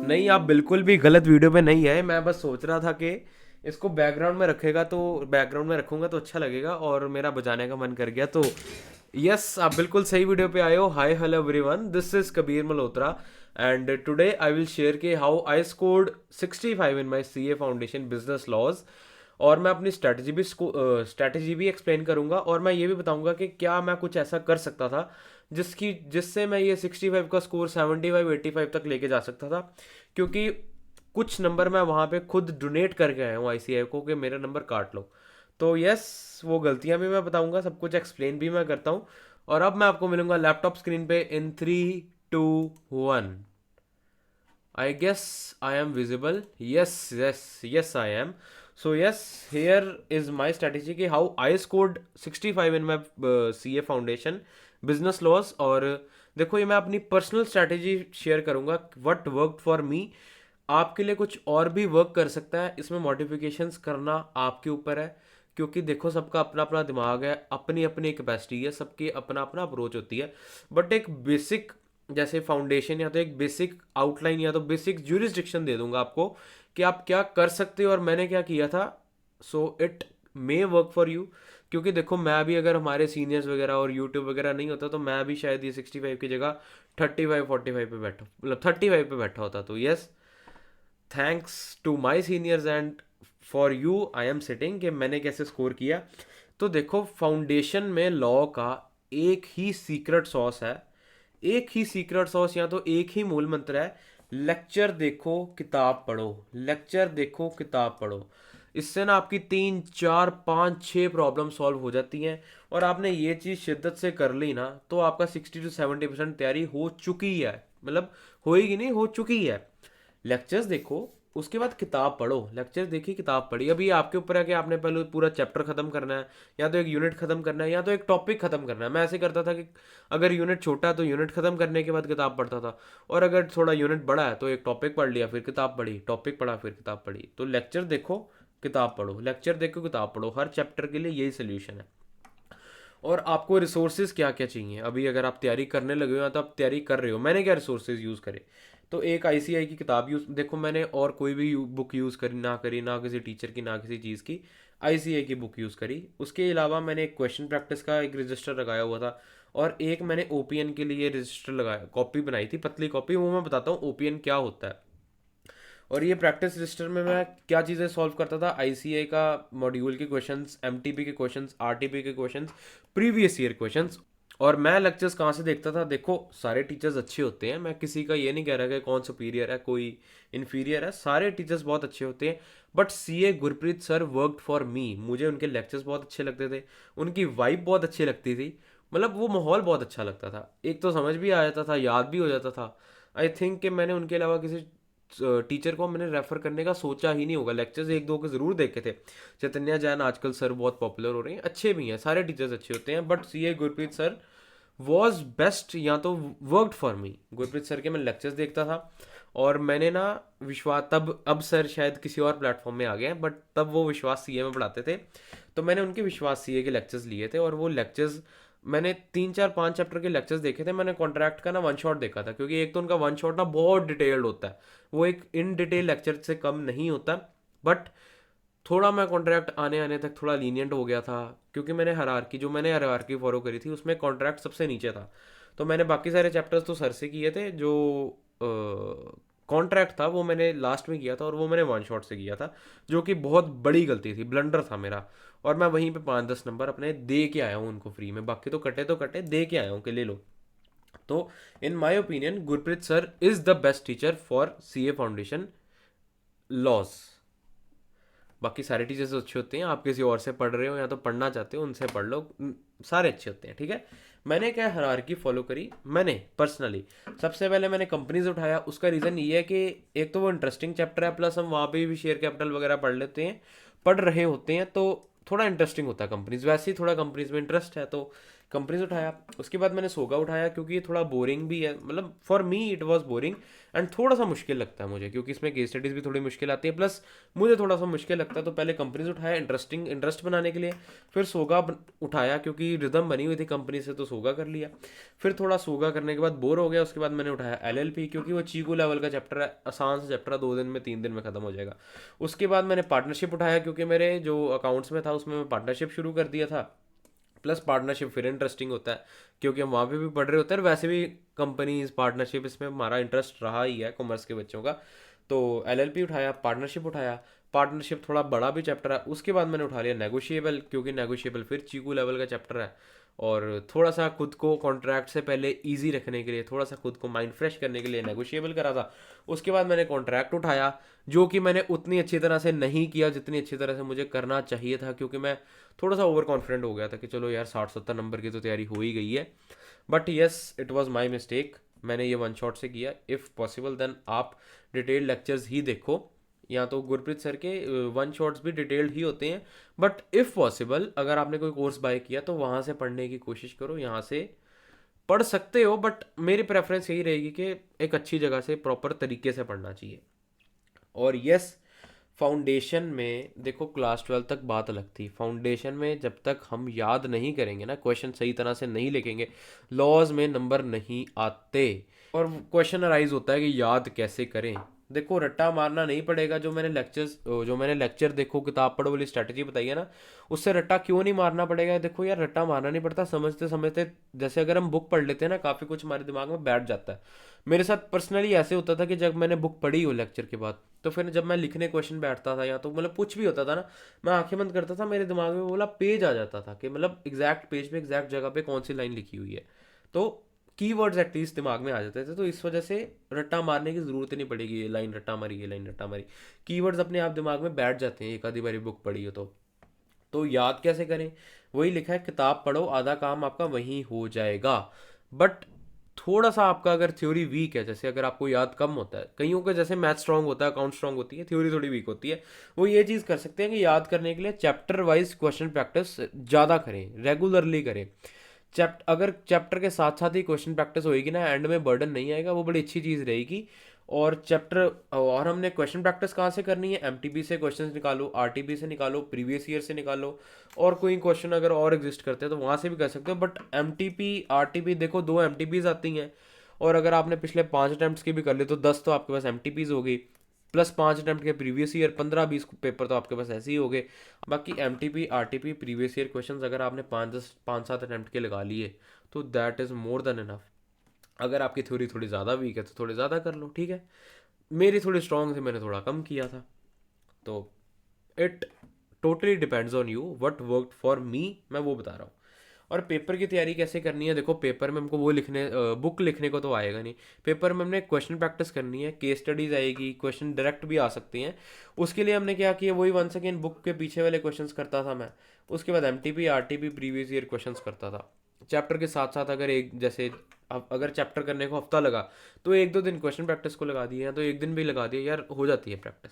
नहीं, आप बिल्कुल भी गलत वीडियो पे नहीं आए। मैं बस सोच रहा था कि इसको बैकग्राउंड में रखेगा तो बैकग्राउंड में रखूंगा तो अच्छा लगेगा, और मेरा बजाने का मन कर गया तो यस, आप बिल्कुल सही वीडियो पे आए हो। Hi hello everyone, this is Kabir Malhotra and today I will share के how I scored 65 in my CA foundation business laws. और मैं अपनी स्ट्रैटेजी भी एक्सप्लेन करूंगा, और मैं ये भी बताऊंगा कि क्या मैं कुछ ऐसा कर सकता था जिससे मैं ये 65 का स्कोर 75 85 तक लेके जा सकता था। क्योंकि कुछ नंबर मैं वहाँ पे खुद डोनेट करके आया हूँ आईसीआई को कि मेरा नंबर काट लो। तो यस, वो गलतियाँ भी मैं बताऊंगा, सब कुछ एक्सप्लेन भी मैं करता हूँ। और अब मैं आपको मिलूंगा लैपटॉप स्क्रीन पे इन 3 2 1। I guess I am visible. Yes, yes, yes, I am. So yes, here is my strategy कि how I scored 65 in my CA Foundation business laws। और देखो, ये मैं अपनी पर्सनल स्ट्रैटेजी शेयर करूंगा, what worked for me। आपके लिए कुछ और भी वर्क कर सकता है, इसमें मॉडिफिकेशंस करना आपके ऊपर है। क्योंकि देखो, सबका अपना अपना दिमाग है, अपनी अपनी कैपेसिटी है, सबकी अपना अपना अप्रोच होती है। बट एक बेसिक जैसे फाउंडेशन या तो एक बेसिक आउटलाइन या तो बेसिक ज्यूरिसडिक्शन दे दूंगा आपको कि आप क्या कर सकते हो और मैंने क्या किया था। So it may work for you. क्योंकि देखो, मैं भी अगर हमारे सीनियर्स वगैरह और यूट्यूब वगैरह नहीं होता तो मैं भी शायद ये 65 की जगह 35 45 पे बैठा, मतलब 35 पे बैठा होता। तो yes, thanks to my seniors and for you I am sitting कि मैंने कैसे स्कोर किया। तो देखो, फाउंडेशन में लॉ का एक ही सीक्रेट सॉस है, एक ही सीक्रेट सॉस या तो एक ही मूल मंत्र है। लेक्चर देखो, किताब पढ़ो, लेक्चर देखो, किताब पढ़ो। इससे ना आपकी 3 4 5 6 प्रॉब्लम सॉल्व हो जाती हैं। और आपने ये चीज़ शिद्दत से कर ली ना तो आपका 60 to 70% तैयारी हो चुकी है, मतलब होएगी नहीं, हो चुकी है। लेक्चर्स देखो, उसके बाद किताब पढ़ो। लेक्चर्स देखी, किताब पढ़ी, अभी आपके ऊपर है कि आपने पहले पूरा चैप्टर खत्म करना है, या तो एक यूनिट खत्म करना है, या तो एक टॉपिक खत्म करना है। मैं ऐसे करता था कि अगर यूनिट छोटा है तो यूनिट खत्म करने के बाद किताब पढ़ता था, और अगर थोड़ा यूनिट बड़ा है तो एक टॉपिक पढ़ लिया, फिर किताब पढ़ी, टॉपिक पढ़ा, फिर किताब पढ़ी। तो लेक्चर देखो, किताब पढ़ो, लेक्चर देखो, किताब पढ़ो, हर चैप्टर के लिए यही सोल्यूशन है। और आपको रिसोर्सेज क्या क्या चाहिए, अभी अगर आप तैयारी करने लगे हो या तो आप तैयारी कर रहे हो, मैंने क्या रिसोर्सेज यूज़ करे। तो एक आईसीआई की किताब यूज़, देखो मैंने और कोई भी बुक यूज़ करी ना किसी टीचर की, ना किसी चीज़ की, आईसीआई की बुक यूज़ करी। उसके अलावा मैंने एक क्वेश्चन प्रैक्टिस का एक रजिस्टर लगाया हुआ था, और एक मैंने ओपीएन के लिए रजिस्टर लगाया, कॉपी बनाई थी, पतली कॉपी। वो मैं बताता हूँ ओपीएन क्या होता है। और ये प्रैक्टिस रजिस्टर में मैं क्या चीज़ें सॉल्व करता था, आईसीए का मॉड्यूल के क्वेश्चंस, एमटीपी के क्वेश्चंस, आरटीपी के क्वेश्चंस, प्रीवियस ईयर क्वेश्चंस। और मैं लेक्चर्स कहाँ से देखता था, देखो सारे टीचर्स अच्छे होते हैं, मैं किसी का ये नहीं कह रहा कि कौन सुपीरियर है कोई इन्फीरियर है, सारे टीचर्स बहुत अच्छे होते हैं। But CA Gurpreet sir worked for me, मुझे उनके लेक्चर्स बहुत अच्छे लगते थे, उनकी वाइब बहुत अच्छी लगती थी, मतलब वो माहौल बहुत अच्छा लगता था। एक तो समझ भी आ जाता था, याद भी हो जाता था। आई थिंक कि मैंने उनके अलावा किसी टीचर को मैंने रेफर करने का सोचा ही नहीं होगा। लेक्चर्स एक दो के ज़रूर देखे थे। चैतन्य जैन आजकल सर बहुत पॉपुलर हो रहे हैं, अच्छे भी हैं, सारे टीचर्स अच्छे होते हैं, but CA Gurpreet sir was best, या तो worked for me. Gurpreet sir के मैं लेक्चर्स देखता था, और मैंने ना विश्वास, तब अब सर शायद किसी और प्लेटफॉर्म में आ गए हैं, बट तब वो विश्वास सीए में पढ़ाते थे। तो मैंने उनके विश्वास सीए के लेक्चर्स लिए थे, और वो लेक्चर्स मैंने 3 4 5 चैप्टर के लेक्चर्स देखे थे। मैंने कॉन्ट्रैक्ट का ना वन शॉट देखा था, क्योंकि एक तो उनका वन शॉट ना बहुत डिटेल्ड होता है, वो एक इन डिटेल लेक्चर से कम नहीं होता। बट थोड़ा मैं कॉन्ट्रैक्ट आने आने तक थोड़ा लीनियंट हो गया था, क्योंकि मैंने हायरार्की फॉलो करी थी, उसमें कॉन्ट्रैक्ट सबसे नीचे था। तो मैंने बाकी सारे चैप्टर्स तो सर से किए थे, जो कॉन्ट्रैक्ट था वो मैंने लास्ट में किया था, और वो मैंने वन शॉट से किया था, जो कि बहुत बड़ी गलती थी, ब्लंडर था मेरा। और मैं वहीं पे 5 10 नंबर अपने दे के आया हूँ उनको फ्री में, बाकी तो कटे दे के आया हूँ कि ले लो। तो in my opinion Gurpreet sir is the best teacher for CA foundation laws. बाकी सारे टीचर्स अच्छे होते हैं, आप किसी और से पढ़ रहे हो या तो पढ़ना चाहते हो उनसे पढ़ लो, सारे अच्छे होते हैं, ठीक है। मैंने क्या हायरार्की फॉलो करी, मैंने पर्सनली सबसे पहले मैंने कंपनीज उठाया। उसका रीज़न ये है कि एक तो वो इंटरेस्टिंग चैप्टर है, प्लस हम वहाँ पे भी शेयर कैपिटल वगैरह पढ़ लेते हैं, पढ़ रहे होते हैं, तो थोड़ा इंटरेस्टिंग होता है कंपनीज। वैसे ही थोड़ा कंपनीज में इंटरेस्ट है, तो कंपनीज उठाया। उसके बाद मैंने सोगा उठाया क्योंकि ये थोड़ा बोरिंग भी है, मतलब for me it was boring and थोड़ा सा मुश्किल लगता है मुझे, क्योंकि इसमें केस स्टडीज़ भी थोड़ी मुश्किल आती है, प्लस मुझे थोड़ा सा मुश्किल लगता है। तो पहले कंपनीज उठाया इंटरेस्ट बनाने के लिए, फिर सोगा उठाया क्योंकि रिदम बनी हुई थी कंपनी से, तो सोगा कर लिया। फिर थोड़ा सोगा करने के बाद बोर हो गया, उसके बाद मैंने उठाया एलएलपी, क्योंकि वो चीकू लेवल का चैप्टर है, आसान सा चैप्टर है, 2 दिन में 3 दिन में खत्म हो जाएगा। उसके बाद मैंने पार्टनरशिप उठाया क्योंकि मेरे जो अकाउंट्स में था उसमें मैं पार्टनरशिप शुरू कर दिया था। प्लस पार्टनरशिप फिर इंटरेस्टिंग होता है क्योंकि हम वहाँ पे भी पढ़ रहे होते हैं, और वैसे भी कंपनीज पार्टनरशिप इसमें हमारा इंटरेस्ट रहा ही है कॉमर्स के बच्चों का। तो एलएलपी उठाया, पार्टनरशिप उठाया। पार्टनरशिप थोड़ा बड़ा भी चैप्टर है। उसके बाद मैंने उठा लिया नेगोशिएबल, क्योंकि नेगोशिएबल फिर चीकू लेवल का चैप्टर है, और थोड़ा सा खुद को कॉन्ट्रैक्ट से पहले इजी रखने के लिए, थोड़ा सा खुद को माइंड फ्रेश करने के लिए नेगोशिएबल करा था। उसके बाद मैंने कॉन्ट्रैक्ट उठाया, जो कि मैंने उतनी अच्छी तरह से नहीं किया जितनी अच्छी तरह से मुझे करना चाहिए था, क्योंकि मैं थोड़ा सा ओवर कॉन्फिडेंट हो गया था कि चलो यार 60-70 नंबर की तो तैयारी हो ही गई है। But yes, it was my mistake, मैंने ये वन शॉट से किया। इफ़ पॉसिबल देन आप डिटेल्ड लेक्चर्स ही देखो, या तो गुरप्रीत सर के वन शॉट्स भी डिटेल्ड ही होते हैं। बट इफ़ पॉसिबल अगर आपने कोई कोर्स बाय किया तो वहाँ से पढ़ने की कोशिश करो, यहाँ से पढ़ सकते हो, बट मेरी प्रेफरेंस यही रहेगी कि एक अच्छी जगह से प्रॉपर तरीके से पढ़ना चाहिए। और यस, फाउंडेशन में देखो क्लास 12 तक बात अलग थी। फाउंडेशन में जब तक हम याद नहीं करेंगे ना, क्वेश्चन सही तरह से नहीं लिखेंगे, लॉज में नंबर नहीं आते। और क्वेश्चन अराइज होता है कि याद कैसे करें। देखो रट्टा मारना नहीं पड़ेगा। जो मैंने लेक्चर देखो किताब पढ़ो वाली स्ट्रैटेजी बताई है ना, उससे रट्टा क्यों नहीं मारना पड़ेगा। देखो यार, रट्टा मारना नहीं पड़ता, समझते समझते, जैसे अगर हम बुक पढ़ लेते हैं ना, काफ़ी कुछ हमारे दिमाग में बैठ जाता है। मेरे साथ पर्सनली ऐसे होता था कि जब मैंने बुक पढ़ी हो लेक्चर के बाद, तो फिर जब मैं लिखने क्वेश्चन बैठता था, या तो मतलब कुछ भी होता था ना, मैं आंखें बंद करता था, मेरे दिमाग में बोला पेज आ जाता था कि मतलब एग्जैक्ट पेज पे एग्जैक्ट जगह पे कौन सी लाइन लिखी हुई है। तो कीवर्ड्स एटलीस्ट दिमाग में आ जाते थे। तो इस वजह से रट्टा मारने की ज़रूरत ही नहीं पड़ेगी, ये लाइन रट्टा मारी, ये लाइन रट्टा मारी। कीवर्ड्स अपने आप दिमाग में बैठ जाते हैं एक आधी बारी बुक पढ़ी हो तो याद कैसे करें? वही लिखा है, किताब पढ़ो, आधा काम आपका वहीं हो जाएगा। बट थोड़ा सा आपका अगर थ्योरी वीक है, जैसे अगर आपको याद कम होता है, कईयों का जैसे मैथ स्ट्रांग होता है, अकाउंट स्ट्रांग होती है, थ्योरी थोड़ी वीक होती है, वो ये चीज़ कर सकते हैं कि याद करने के लिए चैप्टर वाइज क्वेश्चन प्रैक्टिस ज़्यादा करें, रेगुलरली करें। अगर चैप्टर के साथ साथ ही क्वेश्चन प्रैक्टिस होएगी ना, एंड में बर्डन नहीं आएगा, वो बड़ी अच्छी चीज़ रहेगी। और हमने क्वेश्चन प्रैक्टिस कहाँ से करनी है? एमटीपी से क्वेश्चंस निकालो, आरटीपी से निकालो, प्रीवियस ईयर से निकालो, और कोई क्वेश्चन अगर और एग्जिस्ट करते हैं तो वहाँ से भी कर सकते हो। बट एमटीपी आरटीपी देखो, 2 एमटीपीज आती हैं, और अगर आपने पिछले 5 अटैम्प्ट की भी कर ली तो 10 तो आपके पास एमटीपीज हो गई, प्लस 5 अटैम्प्ट के प्रीवियस ईयर, 15-20 पेपर तो आपके पास ऐसे ही हो गए। बाकी MTP RTP previous year questions अगर आपने 5-7 अटैम्प्ट के लगा लिए तो that is more than enough. अगर आपकी थ्योरी थोड़ी ज़्यादा वीक है तो थोड़ी ज़्यादा कर लो, ठीक है। मेरी थोड़ी स्ट्रॉन्ग थी, मैंने थोड़ा कम किया था। तो it totally depends on you, what worked for me, मैं वो बता रहा हूँ। और पेपर की तैयारी कैसे करनी है? देखो पेपर में हमको वो बुक लिखने को तो आएगा नहीं। पेपर में हमने क्वेश्चन प्रैक्टिस करनी है, केस स्टडीज आएगी, क्वेश्चन डायरेक्ट भी आ सकती हैं। उसके लिए हमने क्या किया, वही 1 सेकेंड बुक के पीछे वाले क्वेश्चंस करता था मैं। उसके बाद MTP RTP previous year questions करता था। चैप्टर के साथ साथ अगर अगर चैप्टर करने को हफ्ता लगा तो 1-2 दिन क्वेश्चन प्रैक्टिस को लगा दिए, या तो 1 दिन भी लगा दिए, यार हो जाती है प्रैक्टिस,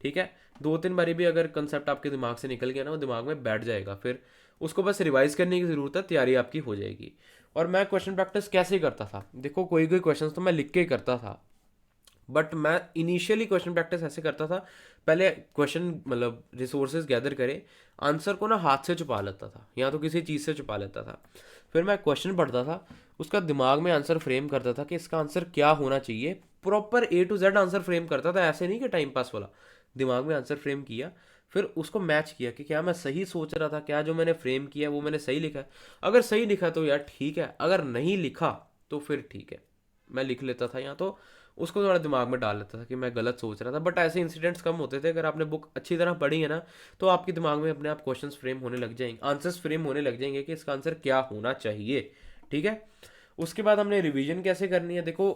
ठीक है। 2-3 बारी भी अगर कंसेप्ट आपके दिमाग से निकल गया ना, वो दिमाग में बैठ जाएगा, फिर उसको बस रिवाइज करने की ज़रूरत है, तैयारी आपकी हो जाएगी। और मैं क्वेश्चन प्रैक्टिस कैसे करता था? देखो कोई कोई क्वेश्चन तो मैं लिख के ही करता था, बट मैं इनिशियली क्वेश्चन प्रैक्टिस ऐसे करता था, पहले क्वेश्चन मतलब रिसोर्सेज गैदर करे, आंसर को ना हाथ से छुपा लेता था, या तो किसी चीज़ से छुपा लेता था। फिर मैं क्वेश्चन पढ़ता था, उसका दिमाग में आंसर फ्रेम करता था कि इसका आंसर क्या होना चाहिए, proper A to Z answer frame करता था, ऐसे नहीं कि टाइम पास वाला। दिमाग में आंसर फ्रेम किया, फिर उसको मैच किया कि क्या मैं सही सोच रहा था, क्या जो मैंने फ्रेम किया वो मैंने सही लिखा है। अगर सही लिखा तो यार ठीक है, अगर नहीं लिखा तो फिर ठीक है, मैं लिख लेता था, या तो उसको थोड़ा दिमाग में डाल लेता था कि मैं गलत सोच रहा था। बट ऐसे इंसिडेंट्स कम होते थे। अगर आपने बुक अच्छी तरह पढ़ी है ना, तो आपके दिमाग में अपने आप क्वेश्चंस फ्रेम होने लग जाएंगे, आंसर्स फ्रेम होने लग जाएंगे कि इसका आंसर क्या होना चाहिए, ठीक है। उसके बाद हमने रिवीजन कैसे करनी है? देखो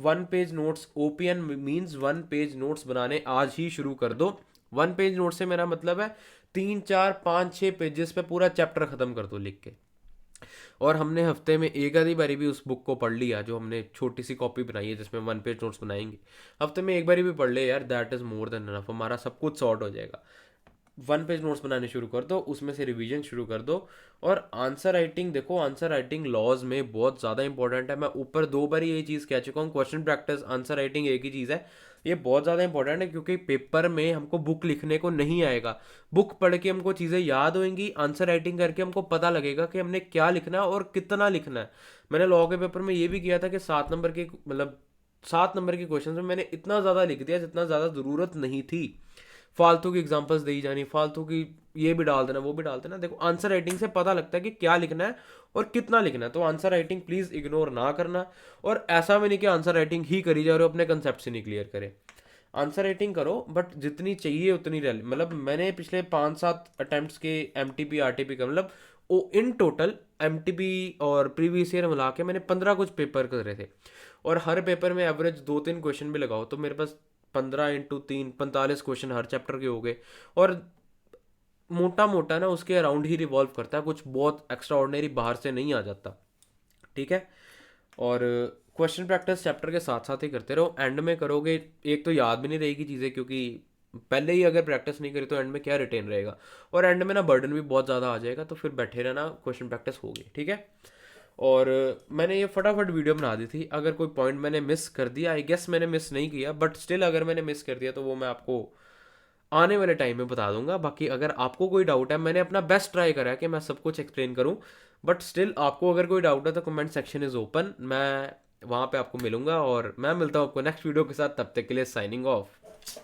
1 page notes, OPN means 1 page notes बनाने आज ही शुरू कर दो। 1 पेज नोट से मेरा मतलब है 3-4-5-6 पेजेस पे पूरा चैप्टर खत्म कर दो लिख के। और हमने हफ्ते में एक आधी बारी भी उस बुक को पढ़ लिया, जो हमने छोटी सी कॉपी बनाई है जिसमें 1 पेज नोट्स बनाएंगे, हफ्ते में एक बारी भी पढ़ ले यार, that is more than enough, हमारा सब कुछ सॉर्ट हो जाएगा। वन पेज नोट्स बनाने शुरू कर दो, उसमें से रिवीजन शुरू कर दो। और आंसर राइटिंग देखो, आंसर राइटिंग लॉज में बहुत ज़्यादा इंपॉर्टेंट है। मैं ऊपर 2 बार ही ये चीज़ कह चुका हूँ, क्वेश्चन प्रैक्टिस आंसर राइटिंग एक ही चीज़ है। ये बहुत ज़्यादा इंपॉर्टेंट है क्योंकि पेपर में हमको बुक लिखने को नहीं आएगा। बुक पढ़ के हमको चीज़ें याद होंगी, आंसर राइटिंग करके हमको पता लगेगा कि हमने क्या लिखना है और कितना लिखना है। मैंने लॉ के पेपर में ये भी किया था कि 7 नंबर के, मतलब 7 नंबर के क्वेश्चन में मैंने इतना ज़्यादा लिख दिया जितना ज़्यादा ज़रूरत नहीं थी। फालतू की एग्जांपल्स दी जानी, फालतू की ये भी डाल देना, वो भी डाल देना। देखो आंसर राइटिंग से पता लगता है कि क्या लिखना है और कितना लिखना है। तो आंसर राइटिंग प्लीज़ इग्नोर ना करना। और ऐसा भी नहीं कि आंसर राइटिंग ही करी जा रहे हो, अपने कंसेप्ट से नहीं क्लियर करे। आंसर राइटिंग करो बट जितनी चाहिए उतनी मतलब मैंने पिछले 5-7 अटेम्प्ट्स के एमटीपी आरटीपी का, मतलब ओ इन टोटल एमटीपी और प्रीवियस ईयर मिला के मैंने 15 कुछ पेपर करे थे। और हर पेपर में एवरेज 2-3 क्वेश्चन भी लगाओ तो मेरे पास 15 × 3 45 क्वेश्चन हर चैप्टर के हो गए। और मोटा मोटा ना उसके अराउंड ही रिवॉल्व करता है, कुछ बहुत एक्स्ट्रा ऑर्डिनरी बाहर से नहीं आ जाता। ठीक है। और क्वेश्चन प्रैक्टिस चैप्टर के साथ साथ ही करते रहो। एंड में करोगे एक तो याद भी नहीं रहेगी चीज़ें, क्योंकि पहले ही अगर प्रैक्टिस नहीं करी तो एंड में क्या रिटेन रहेगा। और एंड में ना बर्डन भी बहुत ज़्यादा आ जाएगा, तो फिर बैठे रहना, क्वेश्चन प्रैक्टिस होगी। ठीक है। और मैंने ये फटाफट वीडियो बना दी थी। अगर कोई पॉइंट मैंने मिस कर दिया, आई गेस मैंने मिस नहीं किया, बट स्टिल अगर मैंने मिस कर दिया तो वो मैं आपको आने वाले टाइम में बता दूंगा। बाकी अगर आपको कोई डाउट है, मैंने अपना बेस्ट ट्राई करा है कि मैं सब कुछ एक्सप्लेन करूं, बट स्टिल आपको अगर कोई डाउट है तो कमेंट सेक्शन इज़ ओपन, मैं वहाँ पे आपको मिलूंगा। और मैं मिलता हूँ आपको नेक्स्ट वीडियो के साथ, तब तक के लिए साइनिंग ऑफ।